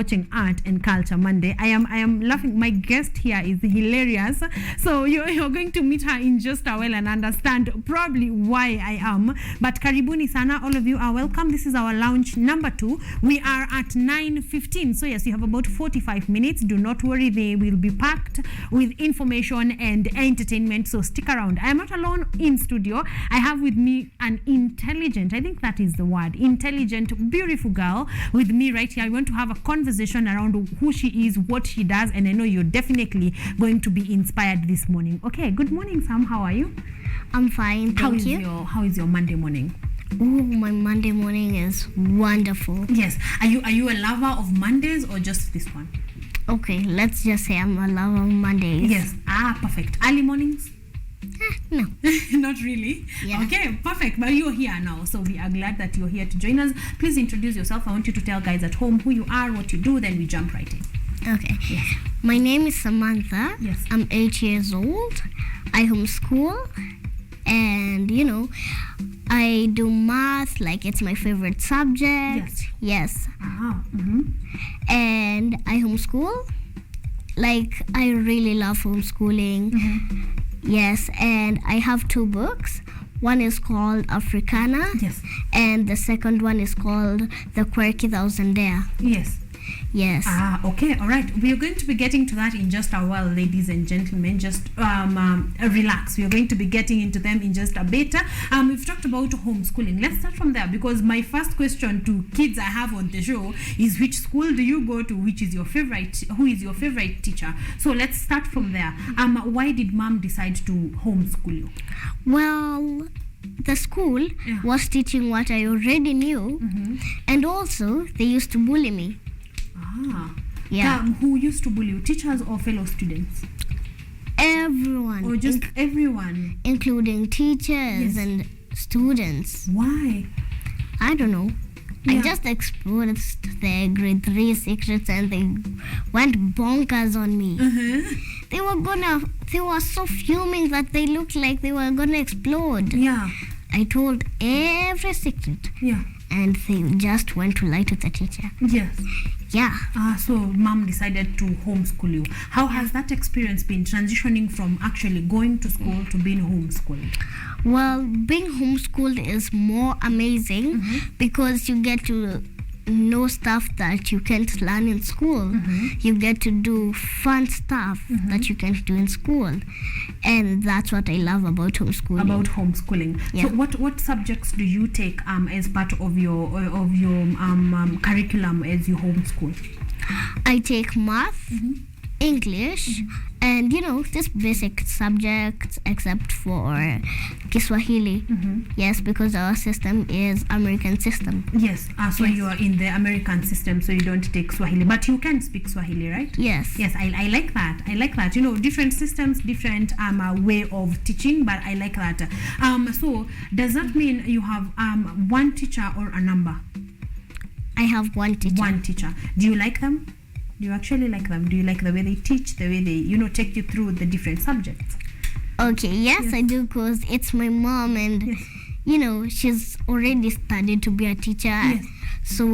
watching Art and Culture Monday. I am laughing. My guest here is hilarious. So you're going to meet her in just a while and understand probably why I am. But karibuni sana, all of you are welcome. This is our lounge number 2. We are at 9:15. So yes, you have about 45 minutes. Do not worry, they will be packed with information and entertainment. So stick around. I am not alone in studio. I have with me an intelligent, I think that is the word, intelligent, beautiful girl with me right here. I want to have a conversation around who she is, what she does, and I know you're definitely going to be inspired this morning. Okay, good morning, Sam. How are you? I'm fine, thank you. How is your Monday morning? Oh, my Monday morning is wonderful. Yes. Are you a lover of Mondays or just this one? Okay, let's just say I'm a lover of Mondays. Yes. Perfect. Early mornings? No. Not really? Yeah. Okay, perfect. But you're here now, so we are glad that you're here to join us. Please introduce yourself. I want you to tell guys at home who you are, what you do, then we jump right in. Okay. Yes. My name is Samantha. Yes. I'm 8 years old. I homeschool. And, I do math, like it's my favorite subject. Yes. Mm-hmm. And I homeschool. Like, I really love homeschooling. Mm-hmm. Yes, and I have 2 books. One is called Africana. Yes. And the second one is called The Quirky, Thousandaire. Yes. Yes. Okay, all right. We are going to be getting to that in just a while, ladies and gentlemen. Just relax. We are going to be getting into them in just a bit. We've talked about homeschooling. Let's start from there, because my first question to kids I have on the show is, which school do you go to? Which is your favorite? Who is your favorite teacher? So let's start from there. Why did mom decide to homeschool you? Well, the school was teaching what I already knew, and also they used to bully me. Yeah. Who used to bully you? Teachers or fellow students? Everyone. Or just everyone? Including teachers and students. Why? I don't know. I just exposed their grade 3 secrets and they went bonkers on me. They were so fuming that they looked like they were gonna explode. Yeah. I told every secret. Yeah. And they just went to lie to the teacher. Yes. Yeah. So mom decided to homeschool you. How has that experience been, transitioning from actually going to school to being homeschooled? Well, being homeschooled is more amazing because you get to know stuff that you can't learn in school. You get to do fun stuff that you can't do in school, and that's what I love about homeschooling. Yeah. So what subjects do you take as part of your curriculum as you homeschool? I take math, English, and just basic subjects except for Kiswahili. Yes, because our system is American system. Yes. So you are in the American system, so you don't take Swahili, but you can speak Swahili, right? Yes. Yes, I like that. I like that. Different systems, different way of teaching, but I like that. So does that mean you have one teacher or a number? I have one teacher. One teacher. Do you like them? Do you actually like them? Do you like the way they teach, the way they, take you through the different subjects? Okay, yes. I do, because it's my mom, and, she's already studied to be a teacher. Yes. So,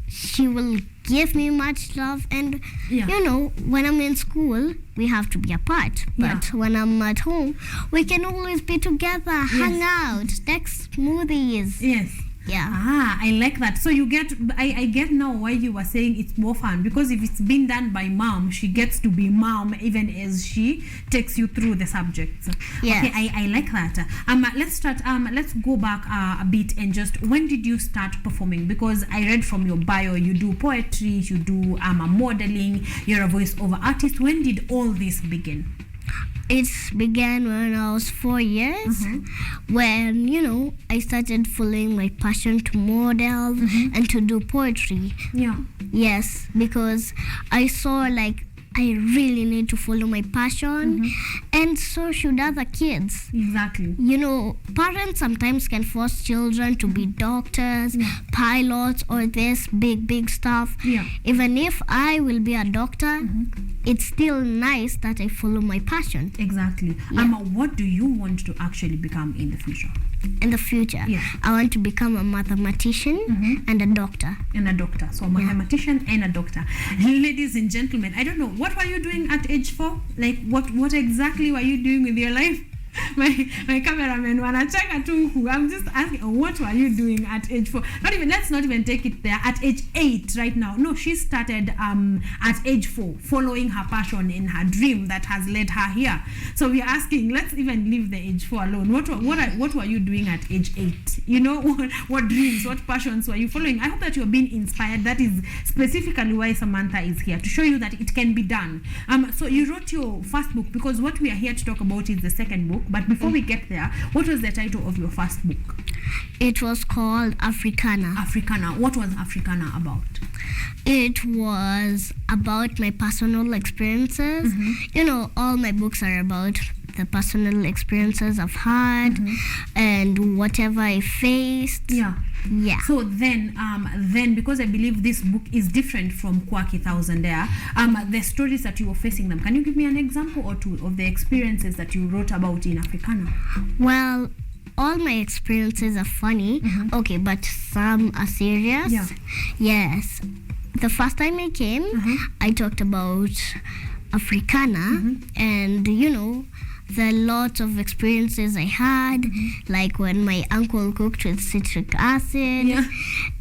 she will give me much love. And, when I'm in school, we have to be apart. But when I'm at home, we can always be together, hang out, take smoothies. Yes. Yeah. I like that. So I get now why you were saying it's more fun, because if it's been done by mom, she gets to be mom even as she takes you through the subjects. Yes. Okay, I like that. Let's start. Let's go back a bit and just, when did you start performing? Because I read from your bio, you do poetry, you do modeling, you're a voiceover artist. When did all this begin? It began when I was 4 years, when, I started following my passion to model and to do poetry. Yeah. Yes, because I saw, I really need to follow my passion, and so should other kids. Exactly. Parents sometimes can force children to be doctors, pilots, or this big stuff. Yeah. Even if I will be a doctor, it's still nice that I follow my passion. Exactly. Yeah. What do you want to actually become in the future? In the future, Yeah. I want to become a mathematician and a doctor. And a doctor. So a mathematician and a doctor. Ladies and gentlemen, I don't know, what were you doing at age 4? Like what exactly were you doing with your life? My cameraman wanacheka tu huku. I'm just asking, what were you doing at age 4? Let's not even take it there. At age 8 right now. No, she started at age 4, following her passion and her dream that has led her here. So we are asking, let's even leave the age 4 alone. What were you doing at age 8? You know, what dreams, what passions were you following? I hope that you're being inspired. That is specifically why Samantha is here, to show you that it can be done. So you wrote your first book, because what we are here to talk about is the second book. But before we get there, what was the title of your first book? It was called Africana. Africana. What was Africana about? It was about my personal experiences. You know, all my books are about the personal experiences I've had and whatever I faced. Yeah. Yeah. So then because I believe this book is different from Quirky, Thousandaire, the stories that you were facing them, can you give me an example or two of the experiences that you wrote about in Africana? Well, all my experiences are funny, okay, but some are serious. Yeah. Yes. The first time I came, I talked about Africana and, you know, the lot of experiences I had, like when my uncle cooked with citric acid,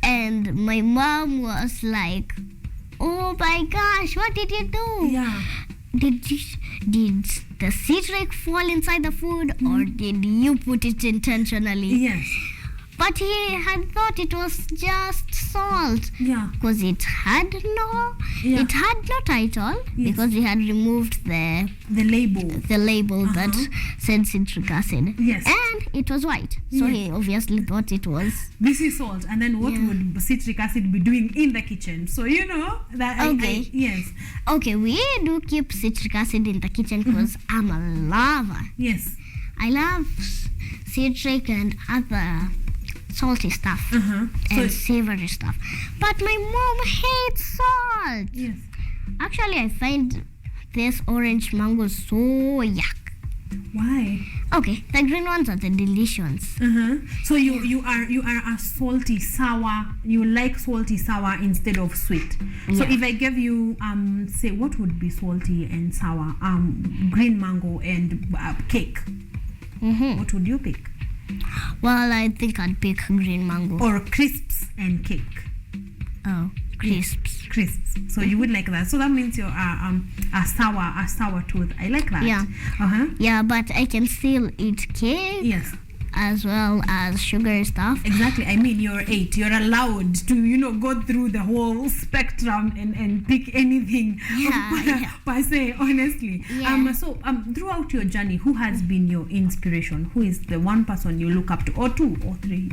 and my mom was like, "Oh my gosh, what did you do? Yeah. Did the citric fall inside the food, or did you put it intentionally?" Yes. But he had thought it was just salt. Yeah. Because it had no title, because we had removed the label that said citric acid. Yes. And it was white. So he obviously thought it was. This is salt. And then what would citric acid be doing in the kitchen? So you know that. Okay. Yes. Okay, we do keep citric acid in the kitchen because I'm a lover. Yes. I love citric and other salty stuff and savory stuff. But my mom hates salt. Yes. Actually, I find this orange mango so yuck. Why? Okay, the green ones are the delicious. So you are a salty sour. You like salty sour instead of sweet. So if I gave you say what would be salty and sour, green mango and cake, what would you pick? Well, I think I'd pick green mango. Or crisps and cake. Oh, crisps. Yes, crisps. So you would like that. So that means you're a sour tooth. I like that. Yeah. Yeah, but I can still eat cake. Yes. As well as sugar stuff. Exactly. I mean, you're 8. You're allowed to, go through the whole spectrum and pick anything per se, honestly. Yeah. So throughout your journey, who has been your inspiration? Who is the one person you look up to? Or 2 or 3,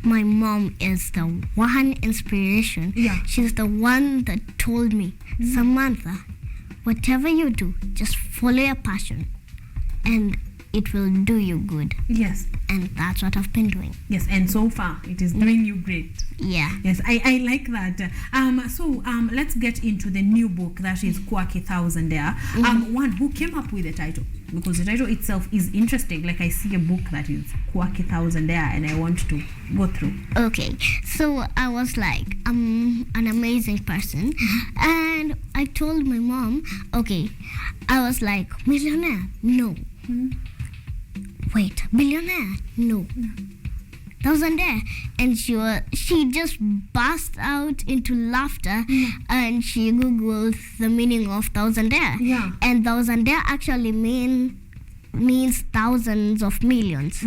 My mom is the one inspiration. Yeah. She's the one that told me, Samantha, whatever you do, just follow your passion. And it will do you good. Yes. And that's what I've been doing. Yes, and so far it is doing you great. Yeah. Yes, I like that. So let's get into the new book that is Quirky, Thousandaire. One, who came up with the title? Because the title itself is interesting. Like I see a book that is Quirky, Thousandaire and I want to go through. Okay, so I was like, I'm an amazing person. And I told my mom, okay, I was like, millionaire? No. Wait, billionaire? No. Thousandaire. And she just burst out into laughter and she Googled the meaning of Thousandaire. Yeah. And Thousandaire actually means thousands of millions.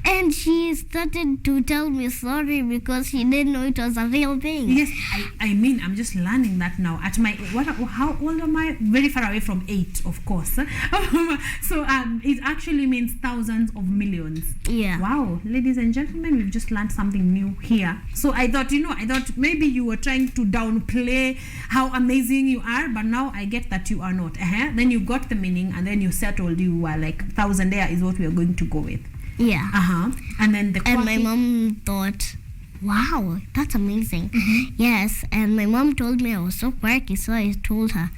And she started to tell me sorry because she didn't know it was a real thing. Yes, I mean, I'm just learning that now. At my, how old am I? Very far away from 8, of course. So it actually means thousands of millions. Yeah. Wow, ladies and gentlemen, we've just learned something new here. So I thought maybe you were trying to downplay how amazing you are, but now I get that you are not. Then you got the meaning and then you settled. You were like, Thousandaire is what we are going to go with. Yeah. And then and my mom thought, wow, that's amazing. Yes. And my mom told me I was so quirky, so I told her,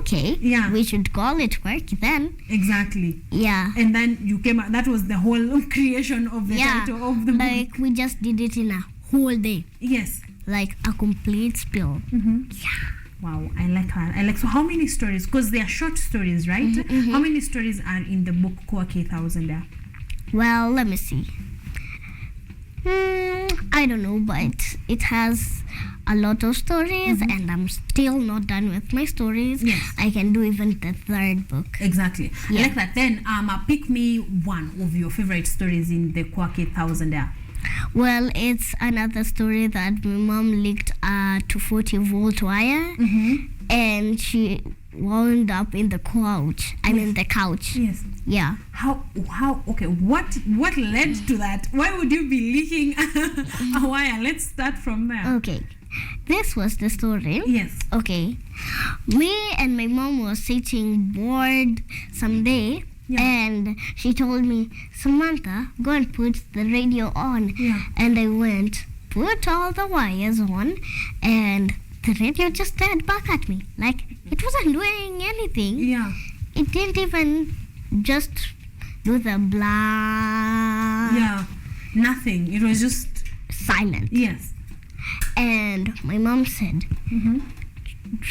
okay, Yeah. we should call it Quirky then. Exactly. Yeah. And then you came out, that was the whole creation of the title of the book. Like we just did it in a whole day. Yes. Like a complete spill. Yeah. Wow, I like that. So how many stories? Because they are short stories, right? How many stories are in the book Quirky Thousandaire? Well, let me see. I don't know, but it has a lot of stories, and I'm still not done with my stories. Yes. I can do even the third book. Exactly. Yeah. I like that. Then pick me one of your favorite stories in the Quirky Thousandaire. Well, it's another story that my mom leaked a 240-volt wire, and she wound up in the couch. I mean the couch. Yes. Yeah. How okay, what led to that? Why would you be leaking a wire? Let's start from there. Okay. This was the story. Yes. Okay. Me and my mom was sitting bored someday. Yeah. And she told me, Samantha, go and put the radio on. Yeah. And I went, put all the wires on, and the radio just stared back at me. Like, it wasn't doing anything. Yeah. It didn't even just do the blah. Yeah. Nothing. It was just Silent. yes. And my mom said,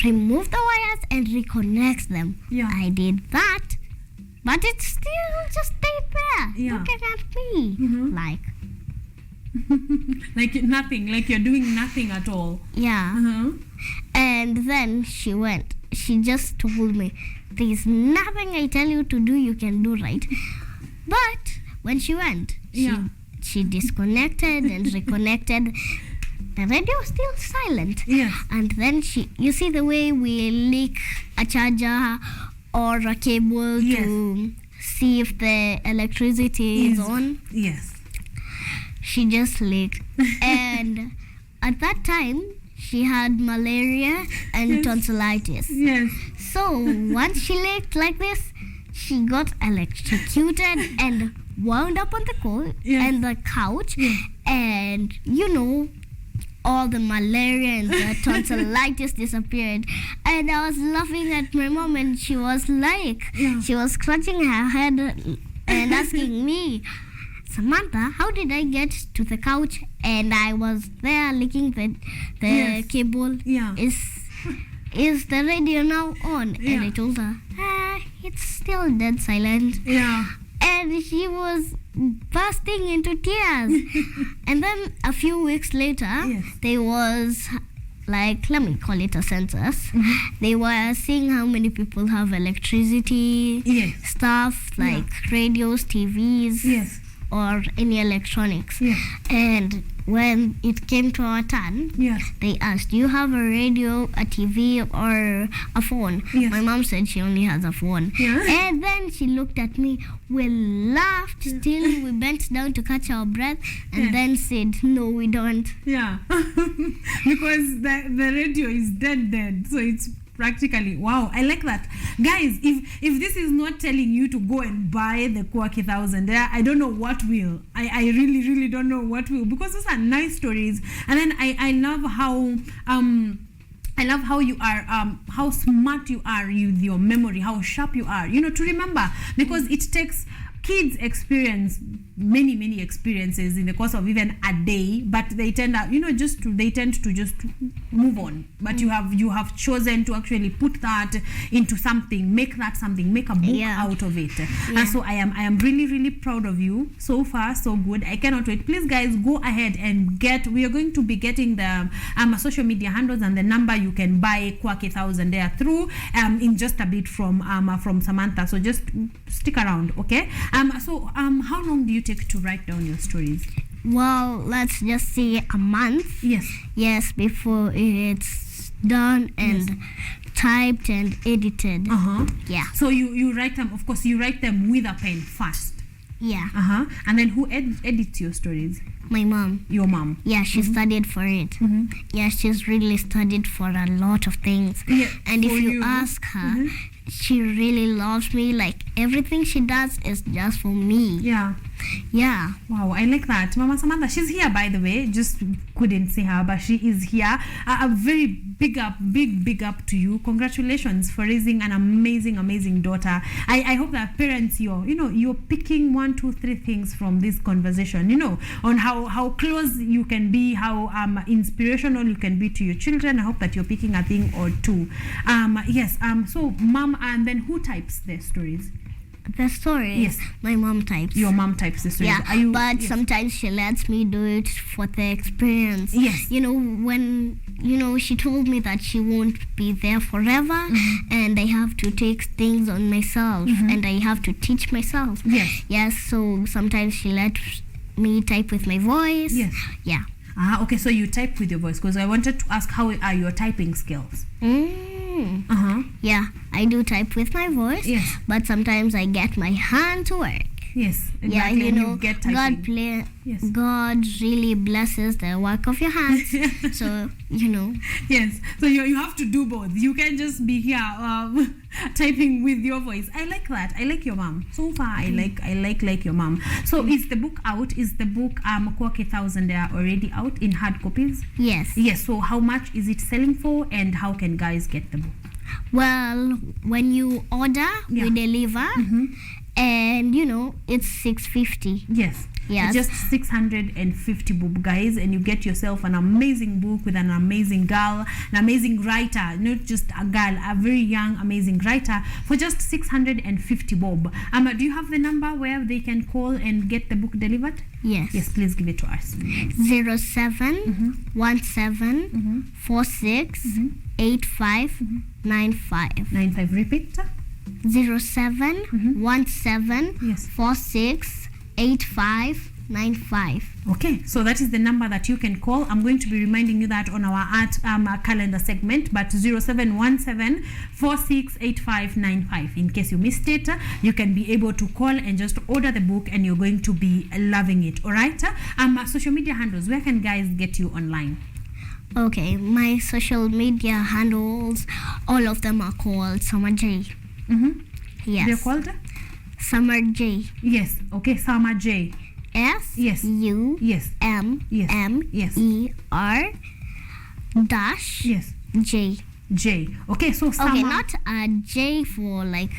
remove the wires and reconnect them. Yeah. I did that. But it still just stayed there, Yeah. looking at me, like, Like nothing. Like you're doing nothing at all. yeah. And then she went. She just told me, there's nothing I tell you to do, you can do, right? But when she went, Yeah. she disconnected and reconnected. The radio was still silent. Yes. And then you see the way we leak a charger or a cable to see if the electricity is on. Yes. She just leaked. And at that time, she had malaria and tonsillitis. Yes. So once she leaked like this, she got electrocuted and wound up on the and the couch. And all the malaria and the tonsillitis disappeared. And I was laughing at my mom, and she was like, she was scratching her head and asking me, Samantha, how did I get to the couch? And I was there licking the cable. Yeah. Is the radio now on? Yeah. And I told her, it's still dead silent. Yeah. And she was bursting into tears. And then a few weeks later, there was, like, let me call it a census. They were seeing how many people have electricity, stuff like radios, TVs, or any electronics. And when it came to our turn, they asked, do you have a radio, a TV, or a phone? My mom said she only has a phone. And then she looked at me. We laughed till we bent down to catch our breath, and then said, no, we don't. Yeah. Because the radio is dead. So it's practically, wow, I like that. Guys, if this is not telling you to go and buy the Quirky Thousandaire, I don't know what will. I really don't know what will, because those are nice stories. And then I love how you are, how smart you are with your memory, how sharp you are, to remember, because it takes kids experience many experiences in the course of even a day, but they tend to just move on. But you have chosen to actually put that into something, make a book out of it. And so I am really proud of you. So far so good. I cannot wait. Please guys, go ahead and we are going to be getting the social media handles and the number you can buy Quirky Thousandaire through in just a bit from Samantha. So just stick around, okay? So how long do you take to write down your stories? Well, let's just say a month. Yes, before it's done and typed and edited. Yeah. So you write them, of course, you write them with a pen first. Yeah. And then who edits your stories? My mom. Your mom? Yeah, she studied for it. Yeah, she's really studied for a lot of things. And if you ask her, she really loves me. Like, everything she does is just for me. Yeah. Yeah. Wow, I like that. Mama Samantha, she's here, by the way. Just couldn't see her, but she is here. A very big up to you. Congratulations for raising an amazing daughter. I hope that parents, you're picking 1, 2, 3 things from this conversation, on how close you can be, how inspirational you can be to your children. I hope that you're picking a thing or two. Yes. So mom, and then who types the stories? The stories. Yes. My mom types. Your mom types the stories. Yeah. But sometimes she lets me do it for the experience. Yes. When she told me that she won't be there forever, and I have to take things on myself, and I have to teach myself. Yes. Yes. So sometimes she lets me type with my voice. Yes. Yeah. Okay, so you type with your voice, because I wanted to ask, how are your typing skills? Yeah, I do type with my voice. Yes. But sometimes I get my hand to work. Yes, exactly. Yeah, you get typing. God really blesses the work of your hands. So, Yes, so you have to do both. You can just be here typing with your voice. I like that. I like your mom. So far, I like your mom. So is the book out? Is the book Quirky Thousandaire already out in hard copies? Yes. Yes, so how much is it selling for, and how can guys get the book? Well, when you order, we deliver. And it's $650. Yes. Yes. Just 650 bob, guys, and you get yourself an amazing book with an amazing girl, an amazing writer, not just a girl, a very young amazing writer, for just 650 bob. Do you have the number where they can call and get the book delivered? Yes. Yes, please give it to us. 0717 46 85 95. 95. Repeat. 0717 46 85 95. Okay, so that is the number that you can call. I'm going to be reminding you that on our calendar segment, but 0717 468595. In case you missed it, you can be able to call and just order the book, and you're going to be loving it. All right. Social media handles, where can guys get you online? Okay, my social media handles, all of them are called Summer J. Yes. They're called Summer J. Yes. Okay, Summer J. S. Yes. U. Yes. M. Yes. M. Yes. E. R. Dash. Yes. J. J. Okay, so Summer. Okay, not a J for like.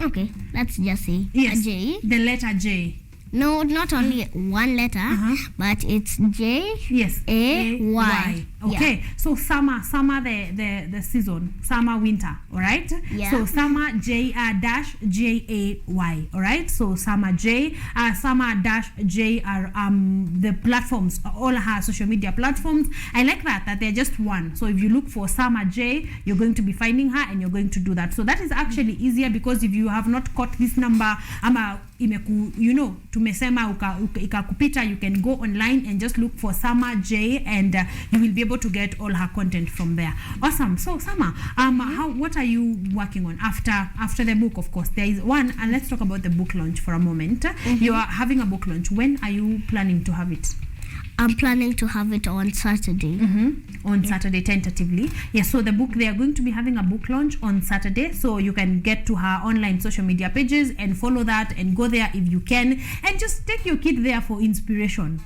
Okay, let's just say yes. a J. The letter J. No, not only one letter, but it's J. Yes. A. Y. Okay. Yeah. So summer, the season, summer, winter. All right. Yeah. So summer J dash J A Y. All right. So summer J, summer dash J are the platforms, all her social media platforms. I like that they're just one. So if you look for Summer J, you're going to be finding her, and you're going to do that. So that is actually easier, because if you have not caught this number, tumesema ikakupita, you can go online and just look for Summer J, and you will be able to get all her content from there. Awesome. So Summer, what are you working on after the book? Of course, there is one, and let's talk about the book launch for a moment. You are having a book launch. When are you planning to have it? I'm planning to have it on Saturday. On Saturday, tentatively. Yes, so the book, they are going to be having a book launch on Saturday. So you can get to her online social media pages and follow that, and go there if you can, and just take your kid there for inspiration,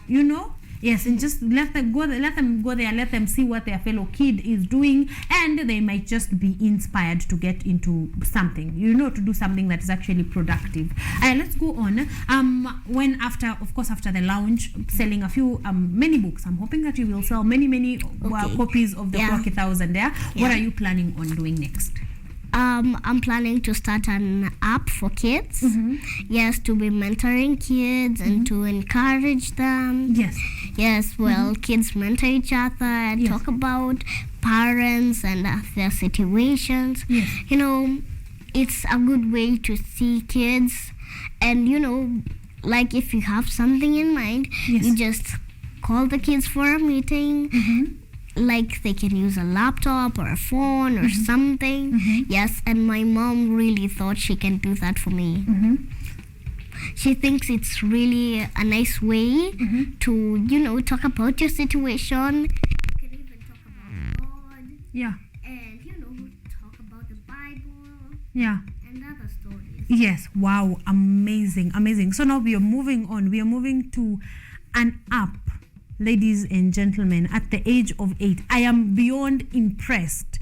Yes, and just let them go there, let them see what their fellow kid is doing, and they might just be inspired to get into something, to do something that is actually productive. Let's go on. After the launch, selling a few many books. I'm hoping that you will sell many copies of the Quirky Thousandaire. What are you planning on doing next? I'm planning to start an app for kids. Yes, to be mentoring kids and to encourage them. Yes. Yes, well, kids mentor each other and talk about parents and their situations. Yes. It's a good way to see kids, and like if you have something in mind, you just call the kids for a meeting. Like they can use a laptop or a phone or something. Yes, and my mom really thought she can do that for me. She thinks it's really a nice way to, talk about your situation. You can even talk about God. Yeah. And, talk about the Bible. Yeah. and other stories. Yes. Wow. Amazing. Amazing. So now we are moving on. We are moving to an app. Ladies and gentlemen, at the age of 8, I am beyond impressed,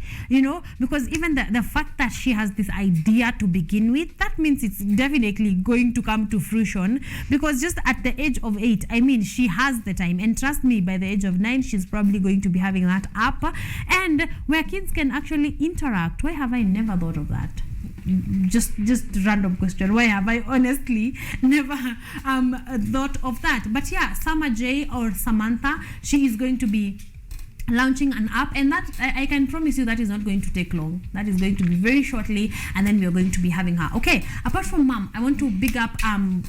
because even the fact that she has this idea to begin with, that means it's definitely going to come to fruition, because just at the age of 8, I mean, she has the time, and trust me, by the age of 9, she's probably going to be having that app, and where kids can actually interact. Why have I never thought of that? Just random question. Why have I honestly never thought of that? But yeah, Summer J or Samantha, she is going to be launching an app, and that I can promise you that is not going to take long. That is going to be very shortly, and then we are going to be having her. Okay, apart from mom, I want to big up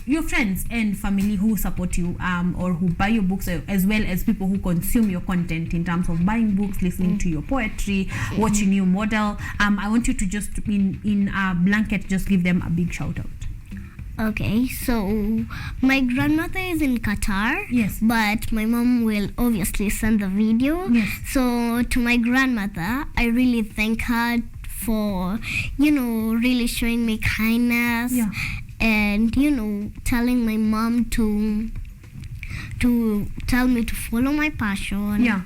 your friends and family who support you or who buy your books, as well as people who consume your content in terms of buying books, listening to your poetry, watching you model. I want you to just in a blanket just give them a big shout out. Okay, so my grandmother is in Qatar. Yes. But my mom will obviously send the video. Yes. So to my grandmother, I really thank her for, really showing me kindness. Yeah. And, telling my mom to tell me to follow my passion. Yeah.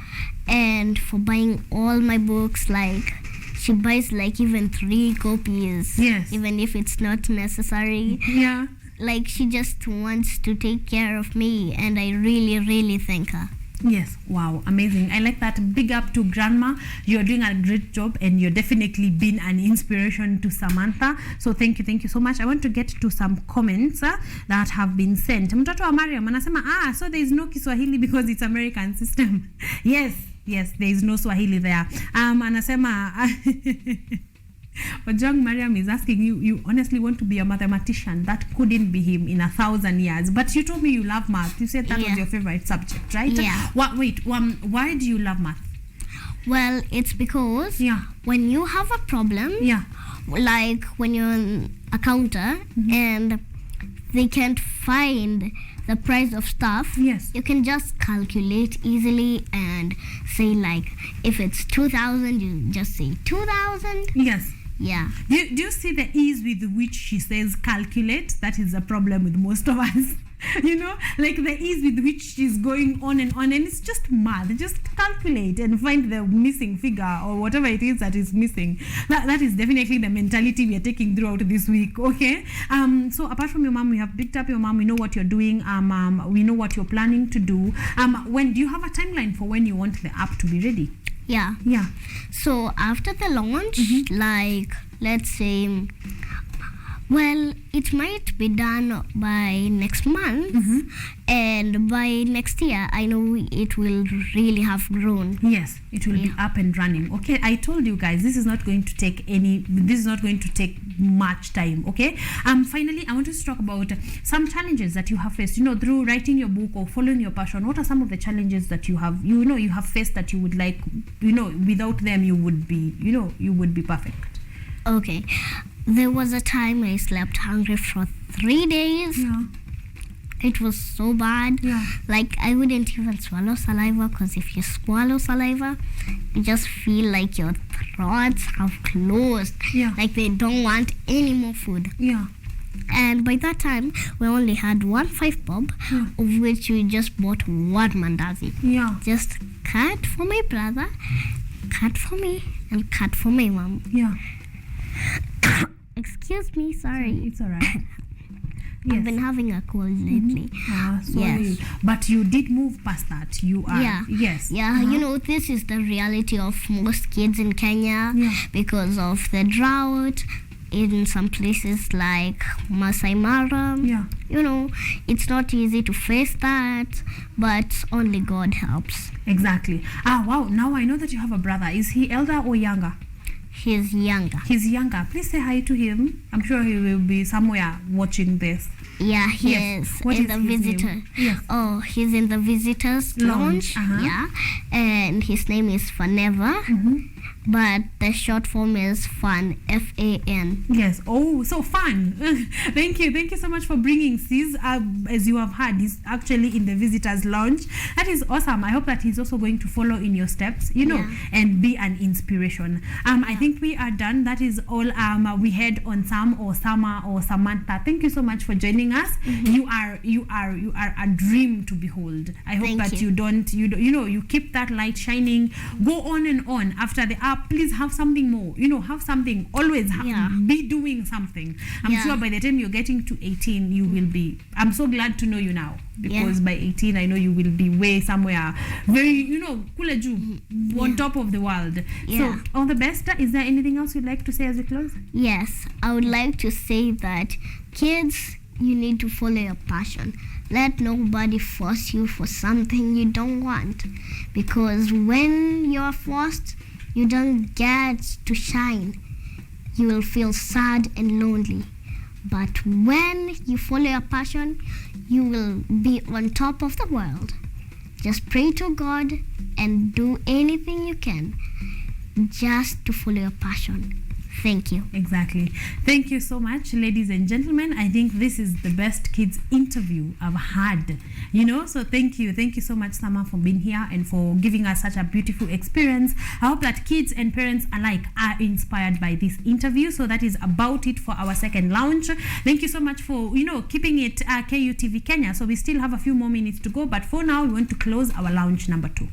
And for buying all my books, like she buys like even 3 copies. Yes. Even if it's not necessary. Yeah. Like she just wants to take care of me, and I really, really thank her. Yes. Wow. Amazing. I like that. Big up to grandma. You're doing a great job, and you're definitely been an inspiration to Samantha. So thank you so much. I want to get to some comments that have been sent. Mtoto wa Mariam anasema, so there is no Kiswahili because it's American system. Yes, there is no Swahili there. Anasema Ojang Mariam is asking you honestly want to be a mathematician. That couldn't be him in 1,000 years. But you told me you love math. You said that was your favorite subject, right? Yeah. Why do you love math? Well, it's because when you have a problem, like when you're an accountant and they can't find the price of stuff, you can just calculate easily and say, like, if it's 2,000, you just say 2,000. Yes. Yeah. Do you see the ease with which she says calculate? That is a problem with most of us. Like the ease with which she's going on, and it's just math. Just calculate and find the missing figure or whatever it is that is missing. That is definitely the mentality we are taking throughout this week. Okay. So apart from your mom, we have picked up your mom. We know what you're doing. We know what you're planning to do. When do you have a timeline for when you want the app to be ready? Yeah. So after the launch, like let's say, well, it might be done by next month, and by next year, I know it will really have grown. Yes, it will be up and running. Okay, I told you guys, this is not going to take much time. Okay. Finally, I want us to talk about some challenges that you have faced, through writing your book or following your passion. What are some of the challenges that you have, you have faced that you would like, without them you would be perfect? Okay. There was a time I slept hungry for 3 days. Yeah. It was so bad. Yeah. Like I wouldn't even swallow saliva, because if you swallow saliva, you just feel like your throats have closed. Yeah. Like they don't want any more food. Yeah. And by that time, we only had 1 5 bob, of which we just bought 1 mandazi. Yeah. Just cut for my brother, cut for me, and cut for my mom. Yeah. Excuse me, sorry. It's all right. I've been having a cold lately. Sorry. Yes. But you did move past that. You are. Yes. Yeah, this is the reality of most kids in Kenya because of the drought in some places like Masai Mara. Yeah. It's not easy to face that, but only God helps. Exactly. Wow. Now I know that you have a brother. Is he elder or younger? He's younger. He's younger. Please say hi to him. I'm sure he will be somewhere watching this. Yeah, he is in the visitor. Yes. Oh, he's in the visitors lounge. Yeah, and his name is Forever. but the short form is FAN, FAN. Yes. Oh, so fun. Thank you so much for bringing sis. As you have heard, he's actually in the visitors lounge. That is awesome. I hope that he's also going to follow in your steps, and be an inspiration. I think we are done. That is all we had on Sam or Sama or Samantha. Thank you so much for joining us. You are a dream to behold. I hope that you keep that light shining. Go on and on after the app. Please have something more. Have something. Always be doing something. I'm sure by the time you're getting to 18, you will be. I'm so glad to know you now, because by 18, I know you will be way somewhere very, kule juu, on top of the world. So all the best. Is there anything else you'd like to say as we close? Yes, I would like to say that kids, you need to follow your passion. Let nobody force you for something you don't want, because when you're forced, you don't get to shine. You will feel sad and lonely. But when you follow your passion, you will be on top of the world. Just pray to God and do anything you can just to follow your passion. Thank you. Exactly. Thank you so much, ladies and gentlemen. I think this is the best kids interview I've had, so thank you so much, Sama, for being here and for giving us such a beautiful experience. I hope that kids and parents alike are inspired by this interview. So that is about it for our second lounge. Thank you so much for keeping it KUTV Kenya. So we still have a few more minutes to go, but for now we want to close our lounge number 2.